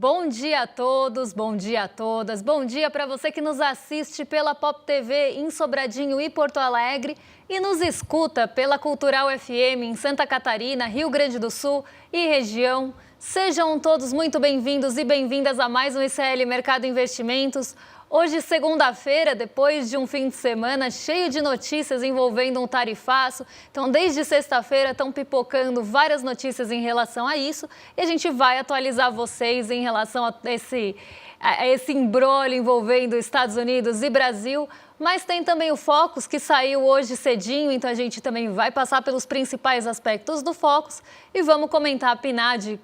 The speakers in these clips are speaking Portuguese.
Bom dia a todos, bom dia a todas. Bom dia para você que nos assiste pela Pop TV em Sobradinho e Porto Alegre e nos escuta pela Cultural FM em Santa Catarina, Rio Grande do Sul e região. Sejam todos muito bem-vindos e bem-vindas a mais um ICL Mercado Investimentos. Hoje, segunda-feira, depois de um fim de semana cheio de notícias envolvendo um tarifaço. Então, desde sexta-feira estão pipocando várias notícias em relação a isso e a gente vai atualizar vocês em relação a esse imbróglio envolvendo Estados Unidos e Brasil. Mas tem também o Focus, que saiu hoje cedinho, então a gente também vai passar pelos principais aspectos do Focus e vamos comentar a PNAD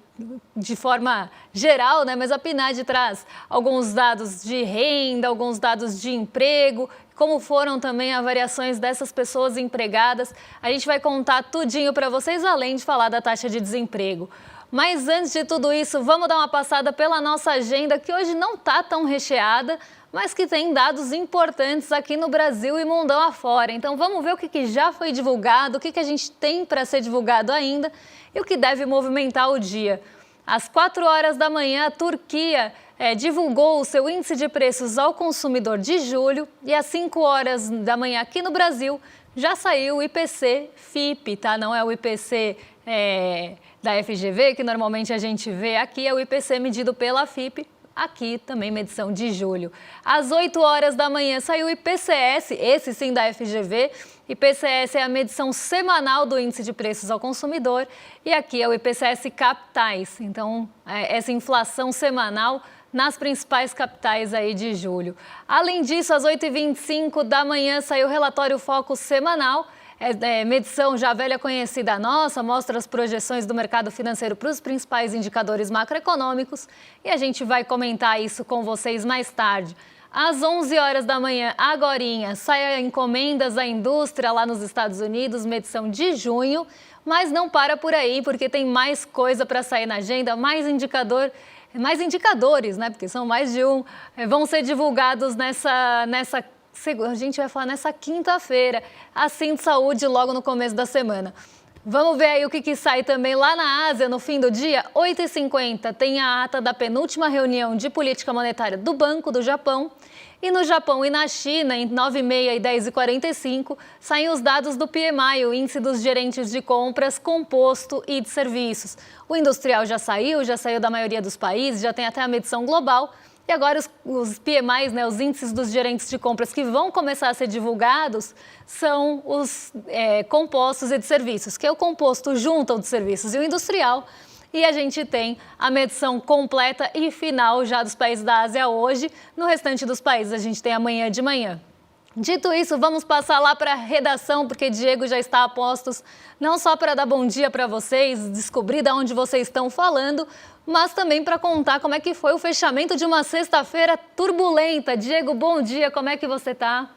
de forma geral, né? Mas a PNAD traz alguns dados de renda, alguns dados de emprego, como foram também as variações dessas pessoas empregadas. A gente vai contar tudinho para vocês, além de falar da taxa de desemprego. Mas antes de tudo isso, vamos dar uma passada pela nossa agenda, que hoje não está tão recheada, mas que tem dados importantes aqui no Brasil e mundão afora. Então vamos ver o que já foi divulgado, o que a gente tem para ser divulgado ainda e o que deve movimentar o dia. Às 4 horas da manhã, a Turquia divulgou o seu índice de preços ao consumidor de julho e às 5 horas da manhã aqui no Brasil já saiu o IPC-FIP, tá? Não é o IPC da FGV, que normalmente a gente vê aqui, é o IPC medido pela FIP. Aqui também medição de julho. Às 8 horas da manhã saiu o IPCS, esse sim da FGV. IPCS é a medição semanal do índice de preços ao consumidor e aqui é o IPCS capitais. Então, essa inflação semanal nas principais capitais aí de julho. Além disso, às 8h25 da manhã saiu o relatório Focus semanal. Medição já velha conhecida nossa, mostra as projeções do mercado financeiro para os principais indicadores macroeconômicos e a gente vai comentar isso com vocês mais tarde. Às 11 horas da manhã, agorinha, sai a encomendas à indústria lá nos Estados Unidos, medição de junho, mas não para por aí porque tem mais coisa para sair na agenda, mais indicadores, né? Porque são mais de um, vão ser divulgados a gente vai falar nessa quinta-feira, assim de saúde logo no começo da semana. Vamos ver aí o que sai também lá na Ásia no fim do dia. 8h50 tem a ata da penúltima reunião de política monetária do Banco do Japão. E no Japão e na China, em 9h30 e 10h45, saem os dados do PMI, o índice dos gerentes de compras, composto e de serviços. O industrial já saiu da maioria dos países, já tem até a medição global. E agora os PMIs, né, os índices dos gerentes de compras que vão começar a ser divulgados são os compostos e de serviços, que é o composto junto ao de serviços e o industrial. E a gente tem a medição completa e final já dos países da Ásia hoje. No restante dos países a gente tem amanhã de manhã. Dito isso, vamos passar lá para a redação, porque Diego já está a postos, não só para dar bom dia para vocês, descobrir de onde vocês estão falando, mas também para contar como é que foi o fechamento de uma sexta-feira turbulenta. Diego, bom dia, como é que você está?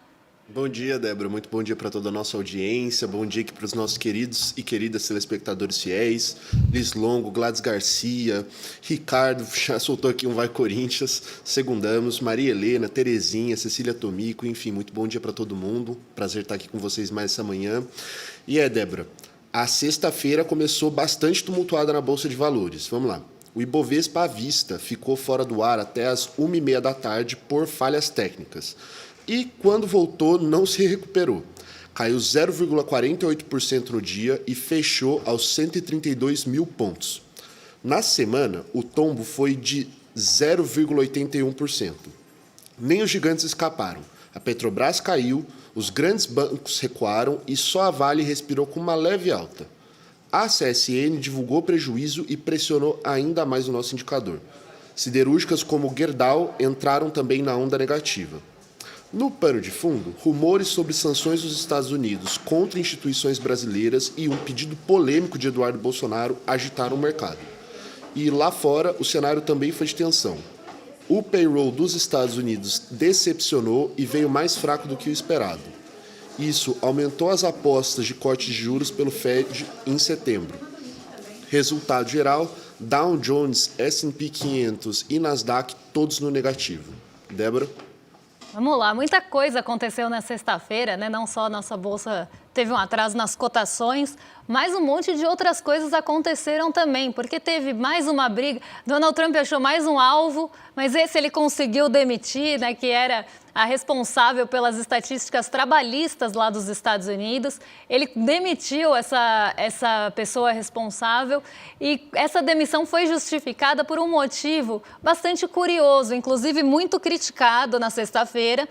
Bom dia, Débora. Muito bom dia para toda a nossa audiência. Bom dia aqui para os nossos queridos e queridas telespectadores fiéis. Liz Longo, Gladys Garcia, Ricardo, já soltou aqui um Vai Corinthians. Segundamos, Maria Helena, Terezinha, Cecília Tomico, enfim, muito bom dia para todo mundo. Prazer estar aqui com vocês mais essa manhã. E Débora, a sexta-feira começou bastante tumultuada na Bolsa de Valores. Vamos lá. O Ibovespa à vista ficou fora do ar até as 1h30 da tarde por falhas técnicas. E quando voltou, não se recuperou. Caiu 0,48% no dia e fechou aos 132 mil pontos. Na semana, o tombo foi de 0,81%. Nem os gigantes escaparam. A Petrobras caiu, os grandes bancos recuaram e só a Vale respirou com uma leve alta. A CSN divulgou prejuízo e pressionou ainda mais o nosso indicador. Siderúrgicas como Gerdau entraram também na onda negativa. No pano de fundo, rumores sobre sanções dos Estados Unidos contra instituições brasileiras e um pedido polêmico de Eduardo Bolsonaro agitaram o mercado. E lá fora, o cenário também foi de tensão. O payroll dos Estados Unidos decepcionou e veio mais fraco do que o esperado. Isso aumentou as apostas de corte de juros pelo Fed em setembro. Resultado geral, Dow Jones, S&P 500 e Nasdaq todos no negativo. Débora? Vamos lá, muita coisa aconteceu na sexta-feira, né? Não só a nossa bolsa teve um atraso nas cotações, mas um monte de outras coisas aconteceram também, porque teve mais uma briga. Donald Trump achou mais um alvo, mas esse ele conseguiu demitir, né, que era a responsável pelas estatísticas trabalhistas lá dos Estados Unidos. Ele demitiu essa pessoa responsável e essa demissão foi justificada por um motivo bastante curioso, inclusive muito criticado na sexta-feira,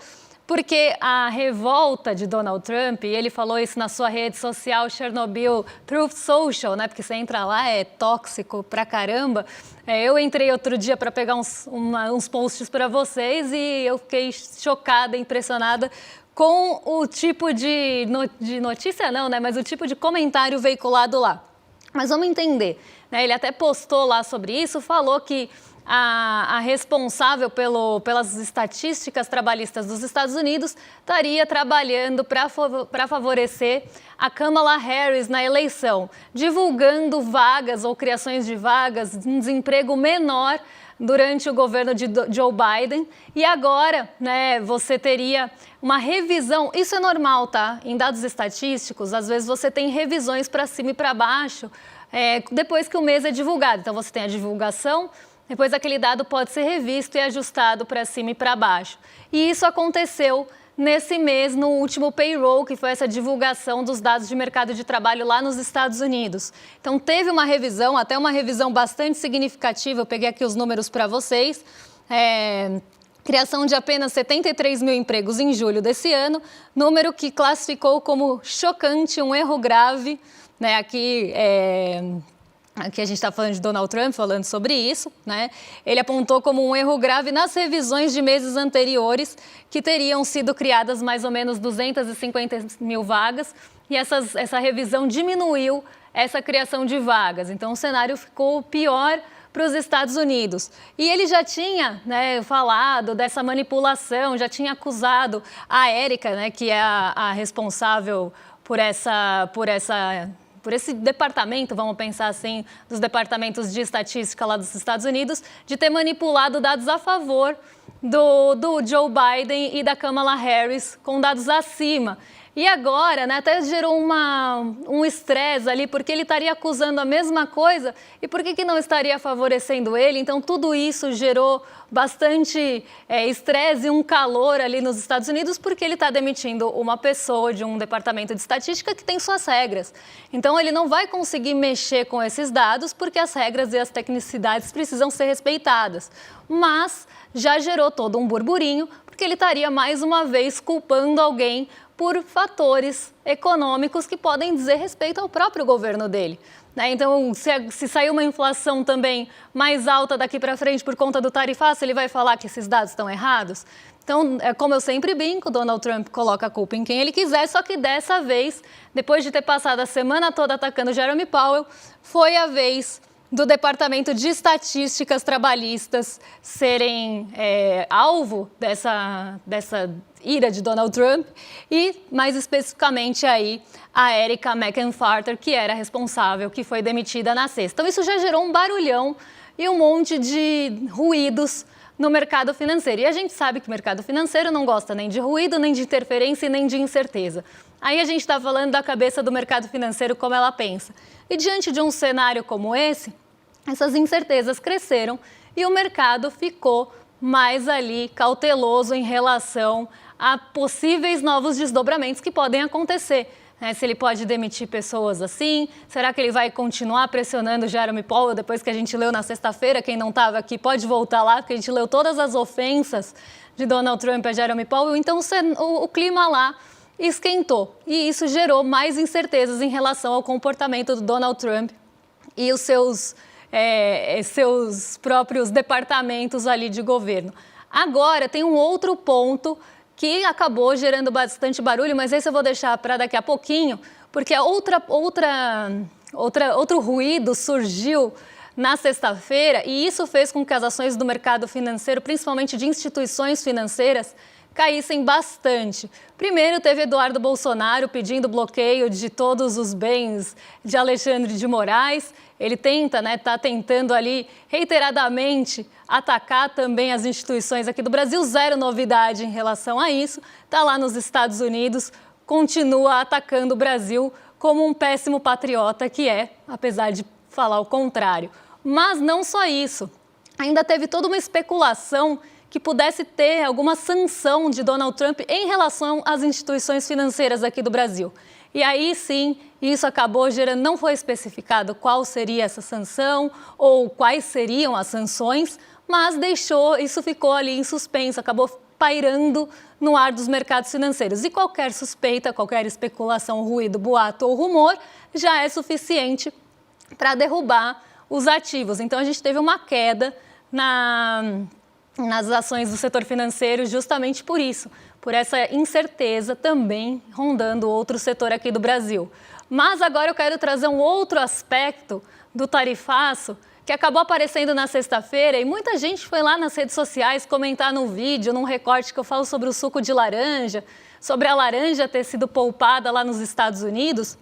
porque a revolta de Donald Trump, e ele falou isso na sua rede social Chernobyl Truth Social, né? Porque você entra lá, é tóxico pra caramba. Eu entrei outro dia para pegar uns posts para vocês e eu fiquei chocada, impressionada com o tipo de notícia, não, né? Mas o tipo de comentário veiculado lá. Mas vamos entender, né? Ele até postou lá sobre isso, falou que a responsável pelas estatísticas trabalhistas dos Estados Unidos estaria trabalhando para favorecer a Kamala Harris na eleição, divulgando vagas ou criações de vagas, um desemprego menor durante o governo de Joe Biden. E agora, né, você teria uma revisão, isso é normal, tá? Em dados estatísticos, às vezes você tem revisões para cima e para baixo, depois que o mês é divulgado. Então você tem a divulgação, depois aquele dado pode ser revisto e ajustado para cima e para baixo. E isso aconteceu nesse mês, no último payroll, que foi essa divulgação dos dados de mercado de trabalho lá nos Estados Unidos. Então teve uma revisão, até uma revisão bastante significativa, eu peguei aqui os números para vocês. Criação de apenas 73 mil empregos em julho desse ano, número que classificou como chocante, um erro grave, né? Aqui a gente está falando de Donald Trump, falando sobre isso, né? Ele apontou como um erro grave nas revisões de meses anteriores, que teriam sido criadas mais ou menos 250 mil vagas, e essa revisão diminuiu essa criação de vagas. Então, o cenário ficou pior para os Estados Unidos. E ele já tinha, né, falado dessa manipulação, já tinha acusado a Érica, né, que é a responsável por esse departamento, vamos pensar assim, dos departamentos de estatística lá dos Estados Unidos, de ter manipulado dados a favor do Joe Biden e da Kamala Harris com dados acima. E agora, né, até gerou um estresse ali, porque ele estaria acusando a mesma coisa e por que não estaria favorecendo ele? Então, tudo isso gerou bastante estresse e um calor ali nos Estados Unidos, porque ele está demitindo uma pessoa de um departamento de estatística que tem suas regras. Então, ele não vai conseguir mexer com esses dados, porque as regras e as tecnicidades precisam ser respeitadas. Mas já gerou todo um burburinho, porque ele estaria mais uma vez culpando alguém por fatores econômicos que podem dizer respeito ao próprio governo dele. Então, se sair uma inflação também mais alta daqui para frente por conta do tarifaço, ele vai falar que esses dados estão errados? Então, como eu sempre brinco, Donald Trump coloca a culpa em quem ele quiser, só que dessa vez, depois de ter passado a semana toda atacando Jeremy Powell, foi a vez do Departamento de Estatísticas Trabalhistas serem alvo dessa ira de Donald Trump e, mais especificamente, aí, a Érica McIntyre, que era responsável, que foi demitida na sexta. Então, isso já gerou um barulhão e um monte de ruídos no mercado financeiro. E a gente sabe que o mercado financeiro não gosta nem de ruído, nem de interferência e nem de incerteza. Aí a gente está falando da cabeça do mercado financeiro, como ela pensa. E diante de um cenário como esse, essas incertezas cresceram e o mercado ficou mais ali cauteloso em relação a possíveis novos desdobramentos que podem acontecer. Se ele pode demitir pessoas assim, será que ele vai continuar pressionando Jeremy Powell depois que a gente leu na sexta-feira? Quem não estava aqui pode voltar lá, porque a gente leu todas as ofensas de Donald Trump a Jeremy Powell. Então o clima lá esquentou e isso gerou mais incertezas em relação ao comportamento do Donald Trump e os seus próprios departamentos ali de governo. Agora tem um outro ponto que acabou gerando bastante barulho, mas esse eu vou deixar para daqui a pouquinho, porque outro ruído surgiu na sexta-feira e isso fez com que as ações do mercado financeiro, principalmente de instituições financeiras, caíssem bastante. Primeiro teve Eduardo Bolsonaro pedindo bloqueio de todos os bens de Alexandre de Moraes. Ele está tentando ali reiteradamente atacar também as instituições aqui do Brasil. Zero novidade em relação a isso. Está lá nos Estados Unidos continua atacando o Brasil como um péssimo patriota que é, apesar de falar o contrário. Mas não só isso, ainda teve toda uma especulação que pudesse ter alguma sanção de Donald Trump em relação às instituições financeiras aqui do Brasil. E aí sim, isso acabou gerando, não foi especificado qual seria essa sanção ou quais seriam as sanções, mas isso ficou ali em suspenso, acabou pairando no ar dos mercados financeiros. E qualquer suspeita, qualquer especulação, ruído, boato ou rumor já é suficiente para derrubar os ativos. Então a gente teve uma queda nas ações do setor financeiro justamente por isso, por essa incerteza também rondando outro setor aqui do Brasil. Mas agora eu quero trazer um outro aspecto do tarifaço que acabou aparecendo na sexta-feira e muita gente foi lá nas redes sociais comentar no vídeo, num recorte que eu falo sobre o suco de laranja, sobre a laranja ter sido poupada lá nos Estados Unidos,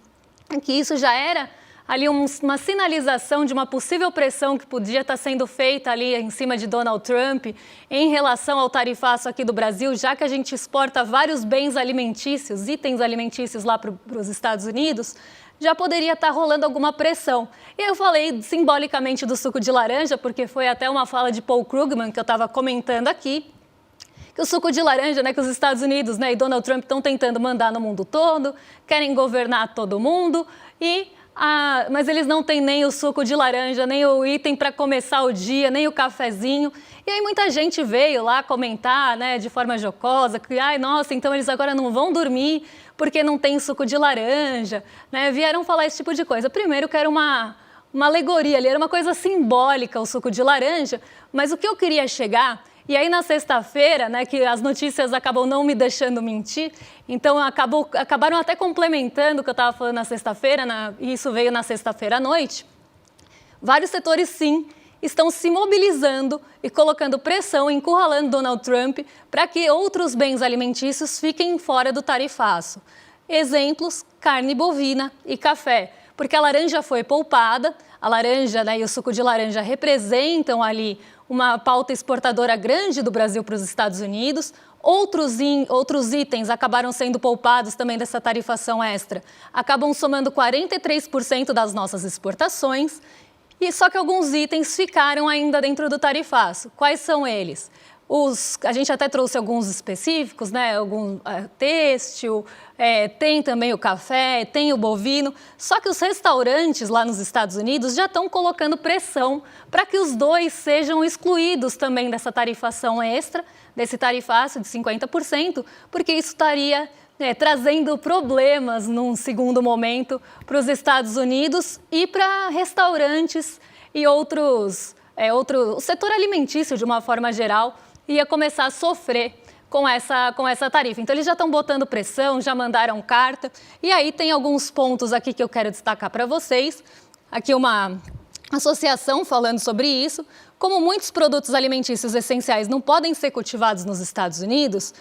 que isso já era ali uma sinalização de uma possível pressão que podia estar sendo feita ali em cima de Donald Trump em relação ao tarifaço aqui do Brasil, já que a gente exporta vários bens alimentícios, itens alimentícios lá para os Estados Unidos, já poderia estar rolando alguma pressão. E eu falei simbolicamente do suco de laranja, porque foi até uma fala de Paul Krugman que eu estava comentando aqui, que o suco de laranja, né, que os Estados Unidos, né, e Donald Trump estão tentando mandar no mundo todo, querem governar todo mundo, mas eles não têm nem o suco de laranja, nem o item para começar o dia, nem o cafezinho. E aí muita gente veio lá comentar, né, de forma jocosa, que, ai, nossa, então eles agora não vão dormir porque não tem suco de laranja, né? Vieram falar esse tipo de coisa. Primeiro, que era uma alegoria ali, era uma coisa simbólica o suco de laranja, mas o que eu queria chegar... E aí, na sexta-feira, né, que as notícias acabam não me deixando mentir, então acabaram até complementando o que eu estava falando na sexta-feira, e isso veio na sexta-feira à noite. Vários setores, sim, estão se mobilizando e colocando pressão, encurralando Donald Trump para que outros bens alimentícios fiquem fora do tarifaço. Exemplos, carne bovina e café, porque a laranja foi poupada, a laranja, né, e o suco de laranja representam ali uma pauta exportadora grande do Brasil para os Estados Unidos. Outros itens acabaram sendo poupados também dessa tarifação extra. Acabam somando 43% das nossas exportações. E só que alguns itens ficaram ainda dentro do tarifaço. Quais são eles? A gente até trouxe alguns específicos, né? Têxtil, tem também o café, tem o bovino. Só que os restaurantes lá nos Estados Unidos já estão colocando pressão para que os dois sejam excluídos também dessa tarifação extra, desse tarifaço de 50%, porque isso estaria trazendo problemas num segundo momento para os Estados Unidos e para restaurantes e o setor alimentício de uma forma geral ia começar a sofrer com essa tarifa. Então, eles já estão botando pressão, já mandaram carta. E aí tem alguns pontos aqui que eu quero destacar para vocês. Aqui uma associação falando sobre isso. Como muitos produtos alimentícios essenciais não podem ser cultivados nos Estados Unidos,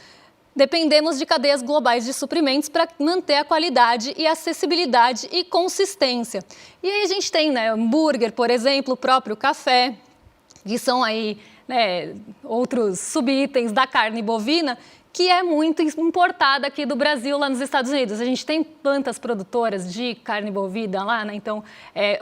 dependemos de cadeias globais de suprimentos para manter a qualidade e acessibilidade e consistência. E aí a gente tem, né, hambúrguer, por exemplo, o próprio café, que são aí outros subitens da carne bovina, que é muito importada aqui do Brasil, lá nos Estados Unidos. A gente tem plantas produtoras de carne bovina lá, né? Então,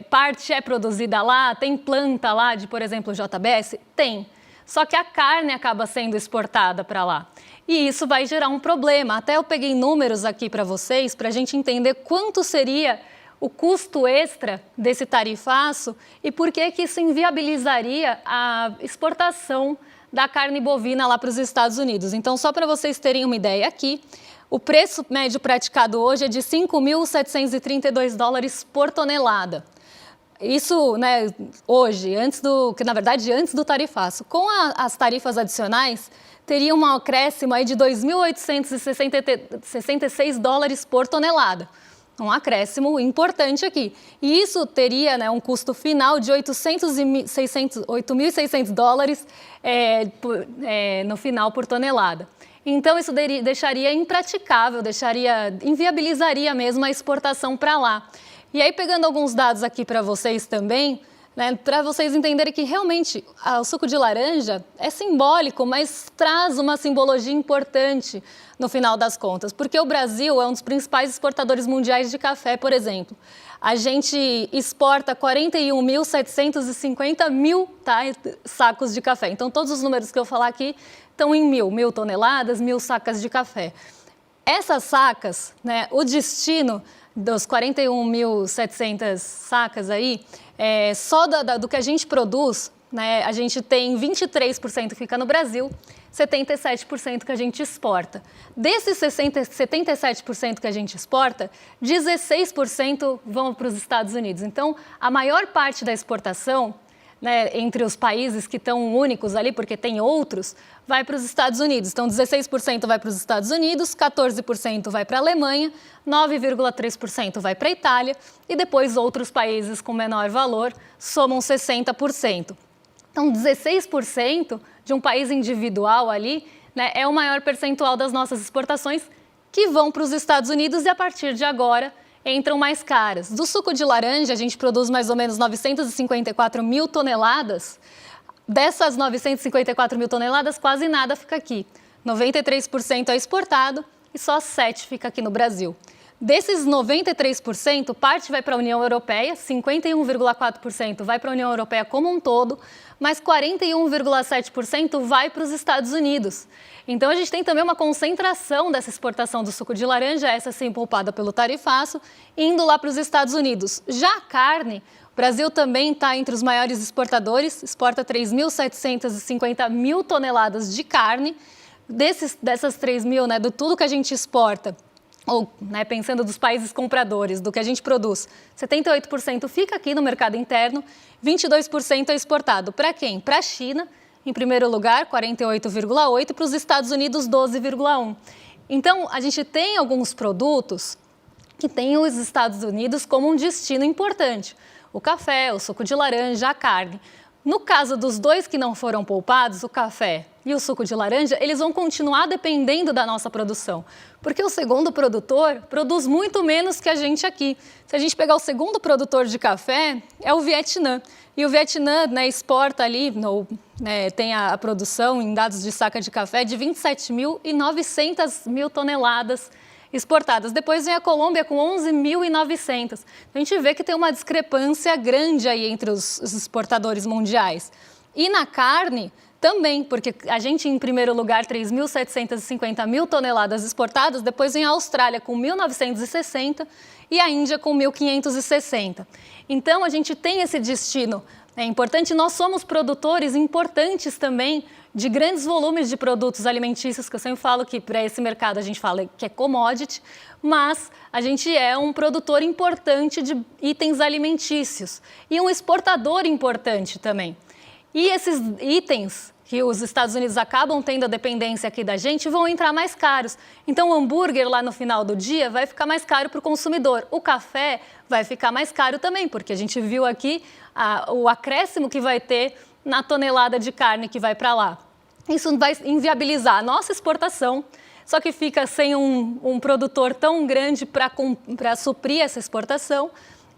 parte é produzida lá, tem planta lá de, por exemplo, JBS? Tem. Só que a carne acaba sendo exportada para lá. E isso vai gerar um problema. Até eu peguei números aqui para vocês, para a gente entender quanto seria o custo extra desse tarifaço e por que isso inviabilizaria a exportação da carne bovina lá para os Estados Unidos. Então, só para vocês terem uma ideia aqui, o preço médio praticado hoje é de 5.732 dólares por tonelada. Isso, né, hoje, antes do tarifaço. Com as tarifas adicionais, teria um acréscimo aí de 2.866 dólares por tonelada. Um acréscimo importante aqui. E isso teria, né, um custo final de 8.600 dólares no final por tonelada. Então, isso deixaria impraticável, inviabilizaria mesmo a exportação para lá. E aí, pegando alguns dados aqui para vocês também, né, para vocês entenderem que realmente o suco de laranja é simbólico, mas traz uma simbologia importante no final das contas, porque o Brasil é um dos principais exportadores mundiais de café, por exemplo. A gente exporta 41.750 sacos de café. Então, todos os números que eu falar aqui estão em 1.000 toneladas, 1.000 sacas de café. Essas sacas, né, o destino dos 41.700 sacas aí, só do que a gente produz, né, a gente tem 23% que fica no Brasil, 77% que a gente exporta. Desses 77% que a gente exporta, 16% vão para os Estados Unidos. Então, a maior parte da exportação, né, entre os países que estão únicos ali, porque tem outros, vai para os Estados Unidos. Então, 16% vai para os Estados Unidos, 14% vai para a Alemanha, 9,3% vai para a Itália e depois outros países com menor valor somam 60%. Então, 16% de um país individual ali, né, é o maior percentual das nossas exportações que vão para os Estados Unidos e, a partir de agora, entram mais caras. Do suco de laranja, a gente produz mais ou menos 954 mil toneladas. Dessas 954 mil toneladas, quase nada fica aqui. 93% é exportado e só 7% fica aqui no Brasil. Desses 93%, parte vai para a União Europeia, 51,4% vai para a União Europeia como um todo, mas 41,7% vai para os Estados Unidos. Então, a gente tem também uma concentração dessa exportação do suco de laranja, essa sim poupada pelo tarifaço, indo lá para os Estados Unidos. Já a carne, o Brasil também está entre os maiores exportadores, exporta 3.750 mil toneladas de carne. Dessas 3 mil, né, de tudo que a gente exporta, ou, né, pensando dos países compradores, do que a gente produz, 78% fica aqui no mercado interno, 22% é exportado. Para quem? Para a China, em primeiro lugar, 48,8%, e para os Estados Unidos, 12,1%. Então, a gente tem alguns produtos que têm os Estados Unidos como um destino importante. O café, o suco de laranja, a carne. No caso dos dois que não foram poupados, o café e o suco de laranja, eles vão continuar dependendo da nossa produção, porque o segundo produtor produz muito menos que a gente aqui. Se a gente pegar o segundo produtor de café, é o Vietnã. E o Vietnã, né, exporta ali, tem a produção em dados de saca de café de 27.900 mil toneladas exportadas. Depois vem a Colômbia com 11.900. A gente vê que tem uma discrepância grande aí entre os exportadores mundiais. E na carne também, porque a gente, em primeiro lugar, 3.750 mil toneladas exportadas, depois vem a Austrália com 1.960 e a Índia com 1.560. Então, a gente tem esse destino. É importante, nós somos produtores importantes também de grandes volumes de produtos alimentícios, que eu sempre falo que para esse mercado a gente fala que é commodity, mas a gente é um produtor importante de itens alimentícios e um exportador importante também. E esses itens que os Estados Unidos acabam tendo a dependência aqui da gente vão entrar mais caros. Então, o hambúrguer lá no final do dia vai ficar mais caro para o consumidor. O café vai ficar mais caro também, porque a gente viu aqui o acréscimo que vai ter na tonelada de carne que vai para lá. Isso vai inviabilizar a nossa exportação, só que fica sem um produtor tão grande para suprir essa exportação.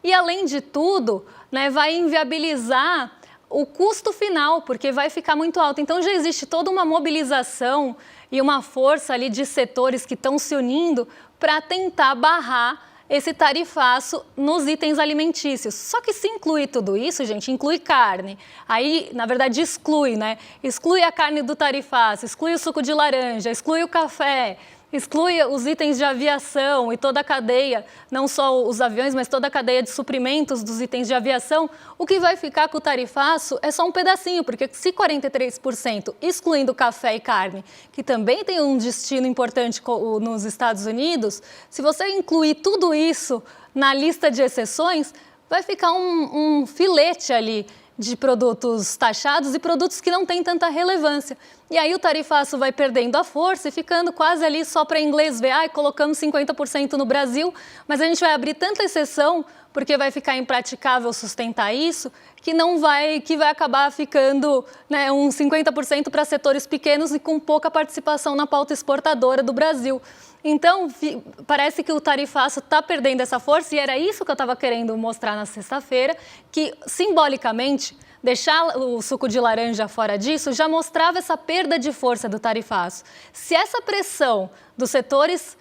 E, além de tudo, né, vai inviabilizar o custo final, porque vai ficar muito alto. Então, já existe toda uma mobilização e uma força ali de setores que estão se unindo para tentar barrar esse tarifaço nos itens alimentícios. Só que se inclui tudo isso, gente, inclui carne. Aí, na verdade, exclui, né? Exclui a carne do tarifaço, exclui o suco de laranja, exclui o café, exclui os itens de aviação e toda a cadeia, não só os aviões, mas toda a cadeia de suprimentos dos itens de aviação. O que vai ficar com o tarifaço é só um pedacinho, porque se 43%, excluindo café e carne, que também tem um destino importante nos Estados Unidos, se você incluir tudo isso na lista de exceções, vai ficar um filete ali de produtos taxados e produtos que não têm tanta relevância. E aí o tarifaço vai perdendo a força e ficando quase ali só para inglês ver, colocamos 50% no Brasil, mas a gente vai abrir tanta exceção, porque vai ficar impraticável sustentar isso, que vai acabar ficando, né, uns 50% para setores pequenos e com pouca participação na pauta exportadora do Brasil. Então, parece que o tarifaço está perdendo essa força e era isso que eu estava querendo mostrar na sexta-feira, que simbolicamente deixar o suco de laranja fora disso já mostrava essa perda de força do tarifaço. Se essa pressão dos setores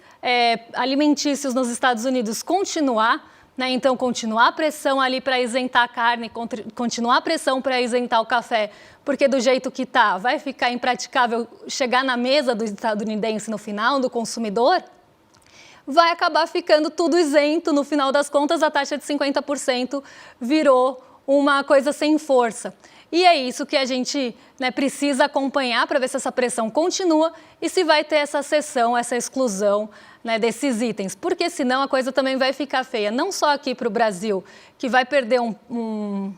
alimentícios nos Estados Unidos continuar, né, então continuar a pressão ali para isentar a carne, continuar a pressão para isentar o café, porque do jeito que está, vai ficar impraticável chegar na mesa do estadunidense no final, do consumidor, vai acabar ficando tudo isento. No final das contas, a taxa de 50% virou uma coisa sem força. E é isso que a gente, né, precisa acompanhar para ver se essa pressão continua e se vai ter essa cessão, essa exclusão, né, desses itens. Porque senão a coisa também vai ficar feia, não só aqui para o Brasil, que vai perder um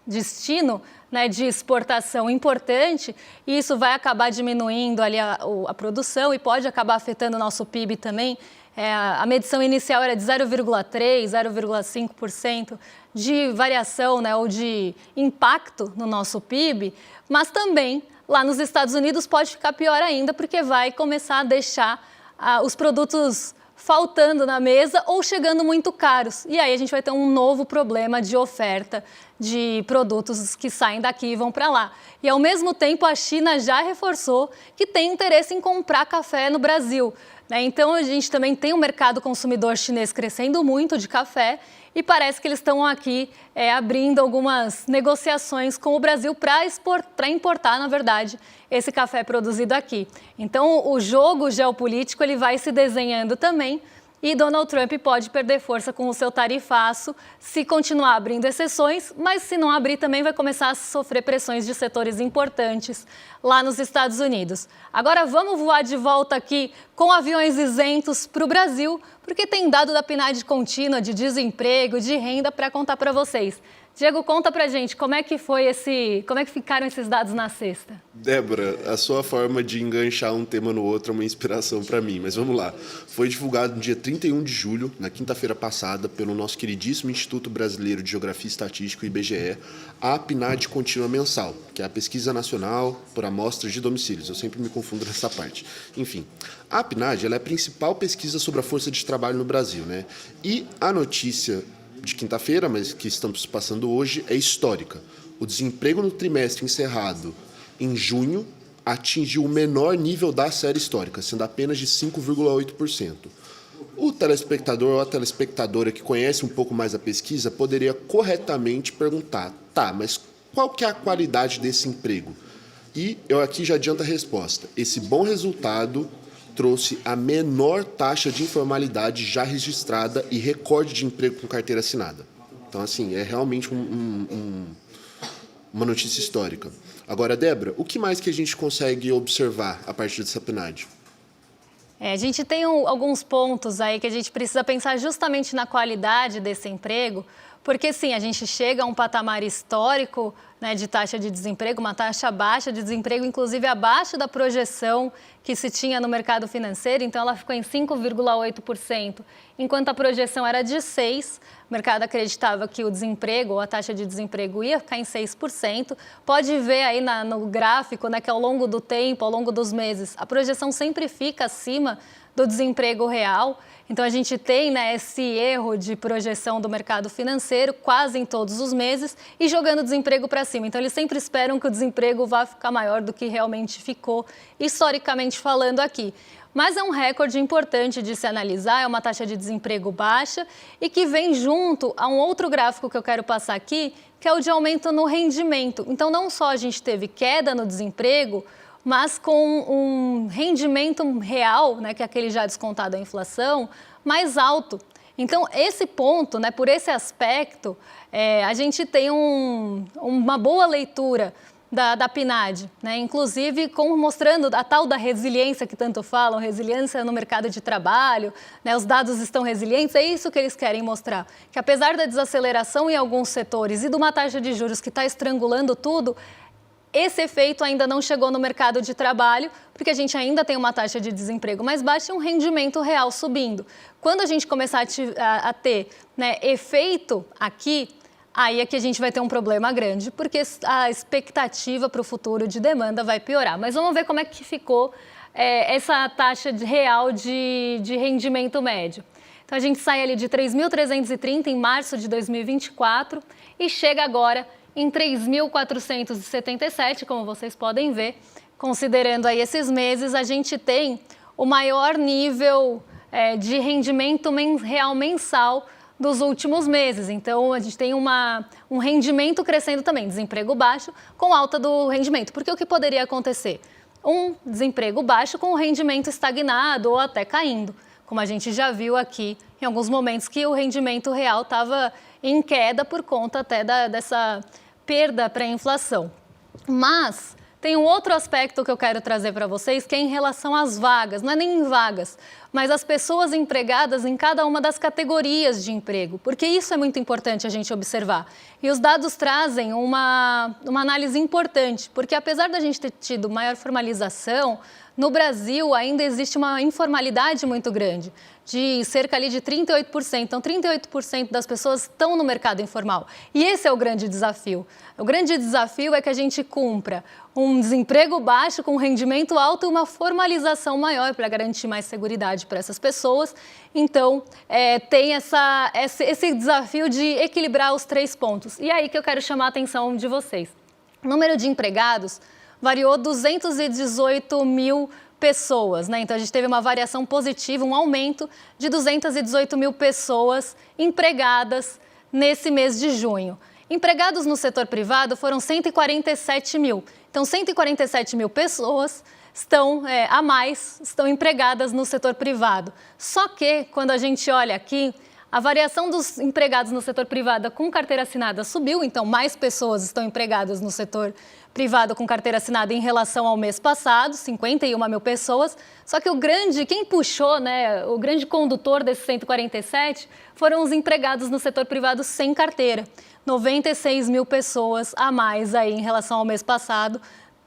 destino, né, de exportação importante, e isso vai acabar diminuindo ali a produção e pode acabar afetando o nosso PIB também. A medição inicial era de 0,3%, 0,5% de variação, né, ou de impacto no nosso PIB, mas também lá nos Estados Unidos pode ficar pior ainda, porque vai começar a deixar os produtos faltando na mesa ou chegando muito caros. E aí a gente vai ter um novo problema de oferta de produtos que saem daqui e vão para lá. E ao mesmo tempo a China já reforçou que tem interesse em comprar café no Brasil, né? Então a gente também tem um mercado consumidor chinês crescendo muito de café e parece que eles estão aqui abrindo algumas negociações com o Brasil para importar, na verdade, esse café produzido aqui. Então, o jogo geopolítico ele vai se desenhando também e Donald Trump pode perder força com o seu tarifaço se continuar abrindo exceções, mas se não abrir também vai começar a sofrer pressões de setores importantes lá nos Estados Unidos. Agora vamos voar de volta aqui com aviões isentos para o Brasil, porque tem dado da PNAD contínua de desemprego, de renda para contar para vocês. Diego, conta pra gente como é que ficaram esses dados na sexta? Débora, a sua forma de enganchar um tema no outro é uma inspiração para mim, mas vamos lá. Foi divulgado no dia 31 de julho, na quinta-feira passada, pelo nosso queridíssimo Instituto Brasileiro de Geografia e Estatística, IBGE, a PNAD contínua mensal, que é a Pesquisa Nacional por Amostras de Domicílios. Eu sempre me confundo nessa parte. Enfim, a PNAD ela é a principal pesquisa sobre a força de trabalho no Brasil, né? E a notícia de quinta-feira, mas que estamos passando hoje, é histórica. O desemprego no trimestre encerrado em junho atingiu o menor nível da série histórica, sendo apenas de 5,8%. O telespectador ou a telespectadora que conhece um pouco mais a pesquisa poderia corretamente perguntar, tá, mas qual que é a qualidade desse emprego? E eu aqui já adianto a resposta. Esse bom resultado trouxe a menor taxa de informalidade já registrada e recorde de emprego com carteira assinada. Então, assim, é realmente uma notícia histórica. Agora, Débora, o que mais que a gente consegue observar a partir dessa PNAD? A gente tem alguns pontos aí que a gente precisa pensar justamente na qualidade desse emprego, porque sim, a gente chega a um patamar histórico, né, de taxa de desemprego, uma taxa baixa de desemprego, inclusive abaixo da projeção que se tinha no mercado financeiro, então ela ficou em 5,8%, enquanto a projeção era de 6%, o mercado acreditava que o desemprego, ou a taxa de desemprego ia ficar em 6%. Pode ver aí no gráfico, né, que ao longo do tempo, ao longo dos meses, a projeção sempre fica acima do desemprego real. Então, a gente tem, né, esse erro de projeção do mercado financeiro quase em todos os meses e jogando o desemprego para cima. Então, eles sempre esperam que o desemprego vá ficar maior do que realmente ficou, historicamente falando aqui. Mas é um recorde importante de se analisar, é uma taxa de desemprego baixa e que vem junto a um outro gráfico que eu quero passar aqui, que é o de aumento no rendimento. Então, não só a gente teve queda no desemprego, mas com um rendimento real, né, que é aquele já descontado da inflação, mais alto. Então, esse ponto, né, por esse aspecto, a gente tem uma boa leitura da PNAD, né? Inclusive mostrando a tal da resiliência que tanto falam, resiliência no mercado de trabalho, né? Os dados estão resilientes, é isso que eles querem mostrar. Que apesar da desaceleração em alguns setores e de uma taxa de juros que está estrangulando tudo, esse efeito ainda não chegou no mercado de trabalho, porque a gente ainda tem uma taxa de desemprego mais baixa e um rendimento real subindo. Quando a gente começar a ter, né, efeito aqui, aí é que a gente vai ter um problema grande, porque a expectativa para o futuro de demanda vai piorar. Mas vamos ver como é que ficou essa taxa real de rendimento médio. Então, a gente sai ali de 3.330 em março de 2024 e chega agora em 3.477, como vocês podem ver. Considerando aí esses meses, a gente tem o maior nível de rendimento real mensal dos últimos meses. Então, a gente tem um rendimento crescendo também, desemprego baixo com alta do rendimento. Porque o que poderia acontecer? Um desemprego baixo com o rendimento estagnado ou até caindo, como a gente já viu aqui em alguns momentos que o rendimento real estava em queda por conta até dessa perda para a inflação. Mas tem um outro aspecto que eu quero trazer para vocês, que é em relação às vagas. Não é nem em vagas, mas as pessoas empregadas em cada uma das categorias de emprego, porque isso é muito importante a gente observar. E os dados trazem uma análise importante, porque apesar da gente ter tido maior formalização, no Brasil ainda existe uma informalidade muito grande, de cerca ali de 38%. Então, 38% das pessoas estão no mercado informal. E esse é o grande desafio. O grande desafio é que a gente cumpra um desemprego baixo com rendimento alto e uma formalização maior para garantir mais seguridade para essas pessoas. Então, tem esse desafio de equilibrar os 3 pontos. E aí que eu quero chamar a atenção de vocês. O número de empregados variou 218 mil pessoas, né? Então, a gente teve uma variação positiva, um aumento de 218 mil pessoas empregadas nesse mês de junho. Empregados no setor privado foram 147 mil. Então, 147 mil pessoas estão empregadas no setor privado. Só que, quando a gente olha aqui, a variação dos empregados no setor privado com carteira assinada subiu, então mais pessoas estão empregadas no setor privado com carteira assinada em relação ao mês passado, 51 mil pessoas. Só que quem puxou, né, o grande condutor desses 147 foram os empregados no setor privado sem carteira. 96 mil pessoas a mais aí em relação ao mês passado,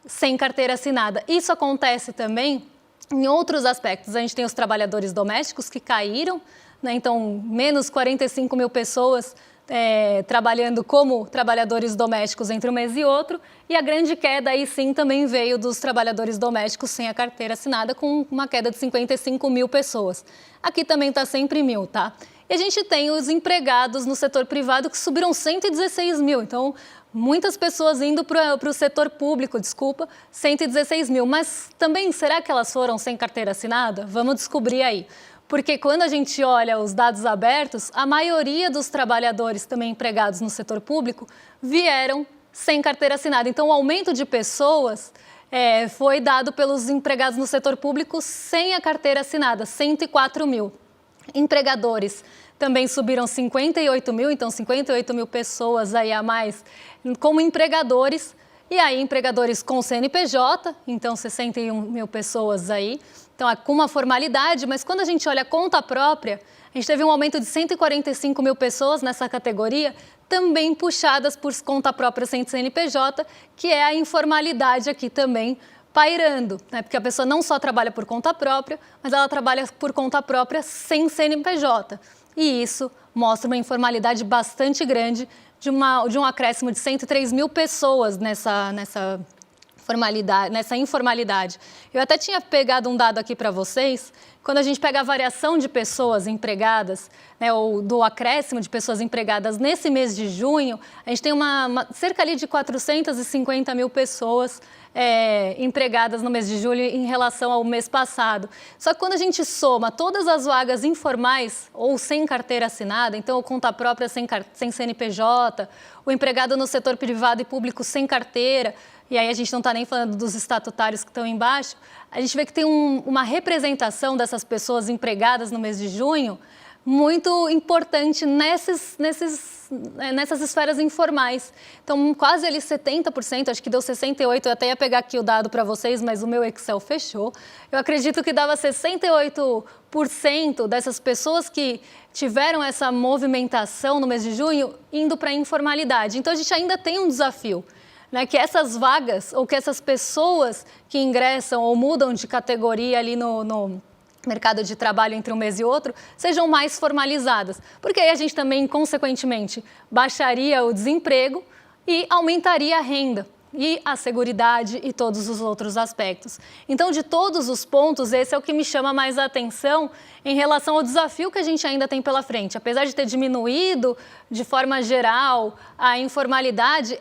sem carteira assinada. Isso acontece também em outros aspectos. A gente tem os trabalhadores domésticos que caíram, né? Então, menos 45 mil pessoas trabalhando como trabalhadores domésticos entre um mês e outro. E a grande queda aí sim também veio dos trabalhadores domésticos sem a carteira assinada, com uma queda de 55 mil pessoas. Aqui também está sempre 1.000, tá? E a gente tem os empregados no setor privado que subiram 116 mil. Então, muitas pessoas indo para o setor público, 116 mil. Mas também, será que elas foram sem carteira assinada? Vamos descobrir aí. Porque quando a gente olha os dados abertos, a maioria dos trabalhadores também empregados no setor público vieram sem carteira assinada. Então, o aumento de pessoas foi dado pelos empregados no setor público sem a carteira assinada, 104 mil. Empregadores também subiram 58 mil, então 58 mil pessoas aí a mais como empregadores. E aí, empregadores com CNPJ, então 61 mil pessoas aí. Então, com uma formalidade, mas quando a gente olha a conta própria, a gente teve um aumento de 145 mil pessoas nessa categoria, também puxadas por conta própria sem CNPJ, que é a informalidade aqui também pairando, né? Porque a pessoa não só trabalha por conta própria, mas ela trabalha por conta própria sem CNPJ. E isso mostra uma informalidade bastante grande de um acréscimo de 103 mil pessoas nessa informalidade. Eu até tinha pegado um dado aqui para vocês. Quando a gente pega a variação de pessoas empregadas, né, ou do acréscimo de pessoas empregadas nesse mês de junho, a gente tem cerca ali de 450 mil pessoas empregadas no mês de julho em relação ao mês passado. Só que quando a gente soma todas as vagas informais ou sem carteira assinada, então conta própria sem CNPJ, o empregado no setor privado e público sem carteira, e aí a gente não está nem falando dos estatutários que estão embaixo, a gente vê que tem uma representação dessas pessoas empregadas no mês de junho muito importante nessas esferas informais. Então, quase ali 70%, acho que deu 68%, eu até ia pegar aqui o dado para vocês, mas o meu Excel fechou. Eu acredito que dava 68% dessas pessoas que tiveram essa movimentação no mês de junho indo para a informalidade. Então, a gente ainda tem um desafio, né, que essas vagas ou que essas pessoas que ingressam ou mudam de categoria ali no mercado de trabalho entre um mês e outro, sejam mais formalizadas. Porque aí a gente também, consequentemente, baixaria o desemprego e aumentaria a renda. e a seguridade e todos os outros aspectos. Então, de todos os pontos, esse é o que me chama mais a atenção em relação ao desafio que a gente ainda tem pela frente. Apesar de ter diminuído de forma geral a informalidade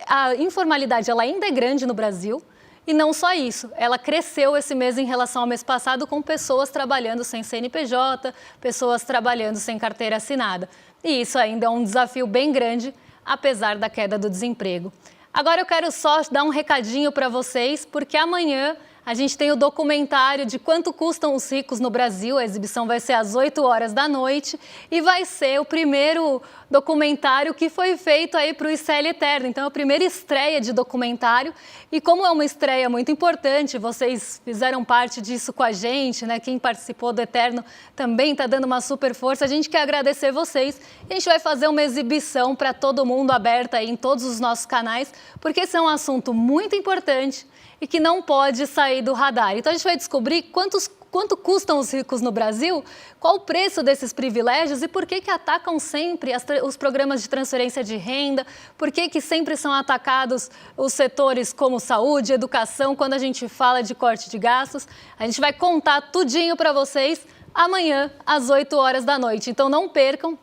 ela ainda é grande no Brasil. E não só isso, ela cresceu esse mês em relação ao mês passado com pessoas trabalhando sem CNPJ, pessoas trabalhando sem carteira assinada. E isso ainda é um desafio bem grande, apesar da queda do desemprego. Agora eu quero só dar um recadinho para vocês, porque amanhã a gente tem o documentário de quanto custam os ricos no Brasil. A exibição vai ser às 8 horas da noite e vai ser o primeiro documentário que foi feito aí para o ICL Eterno. Então, é a primeira estreia de documentário. E como é uma estreia muito importante, vocês fizeram parte disso com a gente, né? Quem participou do Eterno também está dando uma super força. A gente quer agradecer vocês. E a gente vai fazer uma exibição para todo mundo aberta aí em todos os nossos canais, porque esse é um assunto muito importante e que não pode sair do radar. Então, a gente vai descobrir quanto custam os ricos no Brasil, qual o preço desses privilégios e por que atacam sempre os programas de transferência de renda, por que sempre são atacados os setores como saúde, educação, quando a gente fala de corte de gastos. A gente vai contar tudinho para vocês amanhã, às 8 horas da noite. Então, não percam,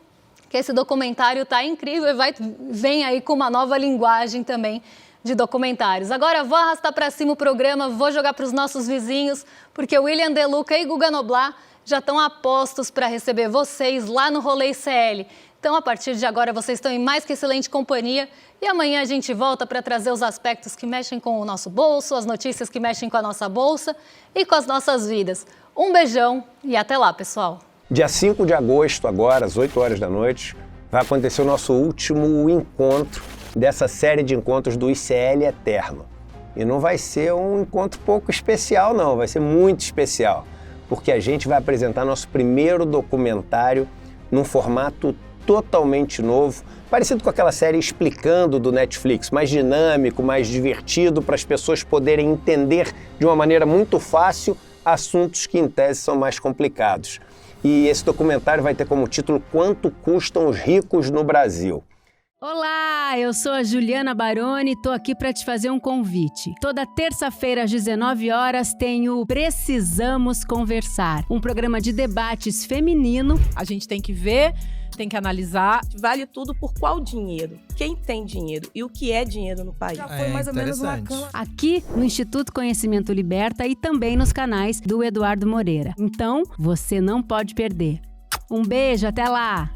que esse documentário está incrível e vem aí com uma nova linguagem também de documentários. Agora vou arrastar para cima o programa, vou jogar para os nossos vizinhos, porque o William De Luca e Guga Noblar já estão a postos para receber vocês lá no Rolê ICL. Então, a partir de agora, vocês estão em mais que excelente companhia e amanhã a gente volta para trazer os aspectos que mexem com o nosso bolso, as notícias que mexem com a nossa bolsa e com as nossas vidas. Um beijão e até lá, pessoal! Dia 5 de agosto, agora, às 8 horas da noite, vai acontecer o nosso último encontro dessa série de encontros do ICL Eterno. E não vai ser um encontro pouco especial, não, vai ser muito especial, porque a gente vai apresentar nosso primeiro documentário num formato totalmente novo, parecido com aquela série Explicando do Netflix, mais dinâmico, mais divertido, para as pessoas poderem entender de uma maneira muito fácil assuntos que em tese são mais complicados. E esse documentário vai ter como título Quanto Custam os Ricos no Brasil. Olá, eu sou a Juliana Baroni e tô aqui para te fazer um convite. Toda terça-feira às 19 horas tem o Precisamos Conversar, um programa de debates feminino. A gente tem que ver, tem que analisar, vale tudo por qual dinheiro, quem tem dinheiro e o que é dinheiro no país. Já foi mais ou menos uma cama. Aqui no Instituto Conhecimento Liberta e também nos canais do Eduardo Moreira. Então, você não pode perder. Um beijo, até lá!